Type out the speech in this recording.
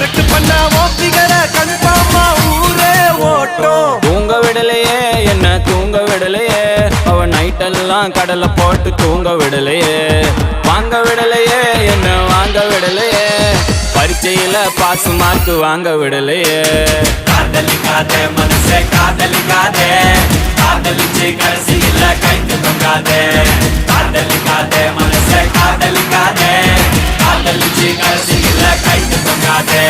Correct பண்ண ஓப்பிகர கன்ஃபார்மா ஊரே ஓட்டும். தூங்க விடலையே என்ன தூங்க விடலையே, அவன் நைட்டெல்லாம் கடலை போட்டு தூங்க விடலையே. வாங்க விடலையே என்ன வாங்க விடலையே, பரீட்சையில பாஸ் மார்க் வாங்க விடலையே. காதலிக்காதே மனசே காதலிக்காதே, காதலிச்சு கடைசியில கைக்கு தொங்காதே. காதலிக்காதே மனசே காதலிக்காதே, காதலிச்சு கடைசியில கைக்கு தொங்காதே.